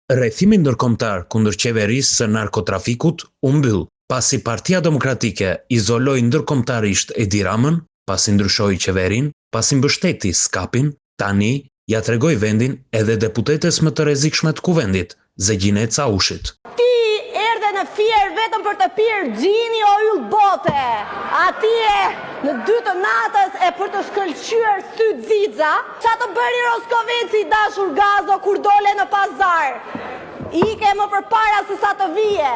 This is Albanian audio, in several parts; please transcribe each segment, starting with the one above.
Rrethimi ndërkombëtar kundër qeverisë së narkotrafikut u mbyll, pasi Partia Demokratike izoloi ndërkombëtarisht Edi Ramën, pasi ndryshoi qeverinë, pasi mbështeti SKAP-in, tani ja tregoi vendin edhe deputetes më të rrezikshme të kuvendit, Zegjine Caushit. Ti erdhe në Fier vetëm për të pirë gjini o yll bote. Atje në 2 të natës e për të shkëlqyer syt Xixa, ça të bëri Roskovenci dashur Gazo kur dole në pazar. Ike më përpara se sa të vije.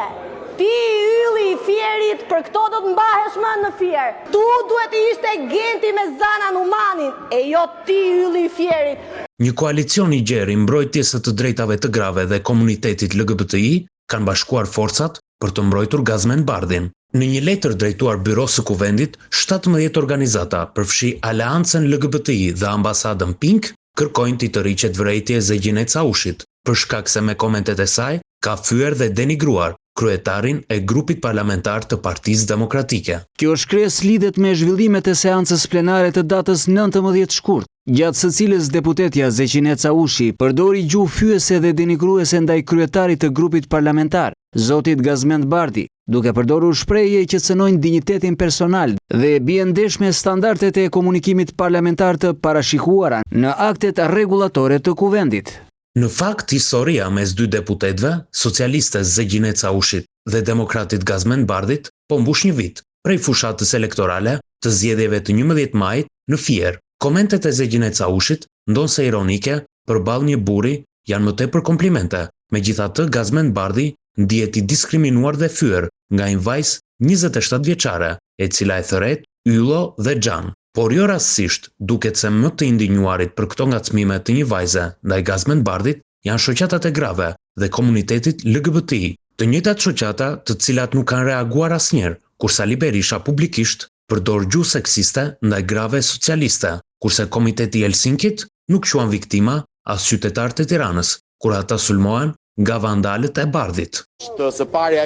Ti ylli i Fierit, për këto do të mbahesh më në Fier. Tu duhet të ishte Genti me Zana Numanin, e jo ti ylli i Fierit. Një koalicion i gjerë i mbrojtjes së të drejtave të grave dhe komunitetit LGBTI kanë bashkuar forcat për të mbrojtur Gazmend Bardhin. Në një letër drejtuar Byrosë së Kuvendit, 17 organizata, përfshi Aleancën LGBTI dhe ambasadën Pink, kërkojnë t'i të riqet vërejtje Zegjine Caushit, për shkak se me komentet e saj ka fyer dhe denigruar kryetarin e grupit parlamentar të Partisë Demokratike. Kjo shkresë lidhet me zhvillimet e seancës plenare të datës 19 shkurt, gjatë së cilës deputetja Zegjine Caushi përdori gjuhë fyese dhe denigruese ndaj kryetarit të grupit parlamentar, zotit Gazmend Bardhi, duke përdorur shprehje që cënojnë dinjitetin personal dhe bien ndesh me standardet e komunikimit parlamentar të parashikuara në aktet rregullatore të kuvendit. Në fakt, historia mes 2 deputetëve, socialistes Zegjine Caushit dhe demokratit Gazmend Bardhit, po mbush një vit, prej fushatës elektorale të zgjedhjeve të 11 majit në Fier. Komentet e Zegjine Caushit, ndonse ironike, përballë një burri, janë më tepër komplimente. Megjithatë, Gazmend Bardhi ndihet i diskriminuar dhe fyer nga një vajzë 27 vjeçare, e cila e thret yllo dhe xhan. Por jo rastësisht, duket se më të indinjuarit për këto ngacmime të një vajze ndaj Gazmend Bardhit janë shoqatat e grave dhe komunitetit LGBTI, të njëjtat shoqata të cilat nuk kanë reaguar asnjëherë kur Sali Berisha publikisht përdor gjuhë seksiste ndaj grave socialiste, kurse Komiteti i Helsinkit nuk quan viktima as qytetarët e Tiranës, kur ata sulmohen nga vandalët e Bardhit. Së pari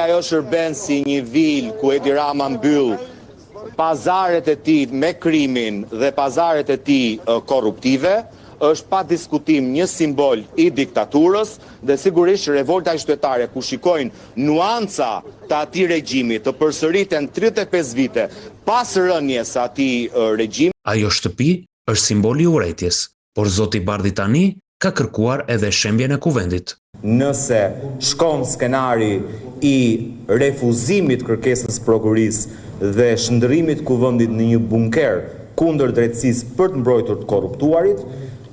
ajo shërben si një vil ku Edi Rama mbyll pazaret e tij me krimin dhe pazaret e tij korruptive, është pa diskutim një simbol i diktaturës dhe sigurisht revolta qytetare ku shikojnë nuanca të atij regjimi të përsëriten 35 vite pas rënies së atij regjimi. Ajo shtëpi është simboli i urrëties, por zoti Bardhi tani ka kërkuar edhe shembjen e kuvendit. Nëse shkon skenari i refuzimit kërkesës prokurisë dhe shndërrimit kuvendit në një bunker kundër drejtësisë për të mbrojtur të korruptuarit,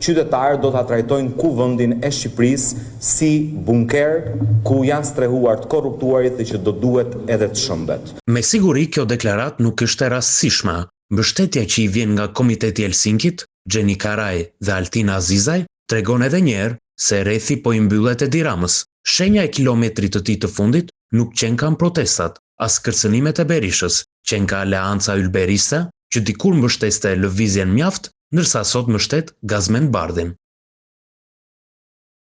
qytetarët do ta trajtojnë kuvendin e Shqipërisë si bunker ku janë strehuar të korruptuarit dhe që do duhet edhe të shëmbet. Me siguri kjo deklaratë nuk është e rastësishme. Mbështetja që i vjen nga Komiteti i Helsinkit, Gjeni Karaj dhe Altina Azizaj, tregon edhe një herë se rrethi po i mbyllet Edi Ramës. Shenja e kilometrit të tij të fundit nuk qen kanë protestat, as kërcënimet e Berishës, qen ka aleanca ylberiste, që dikur mbështeste lëvizjen mjaft, ndërsa sot mbështet Gazmend Bardhin.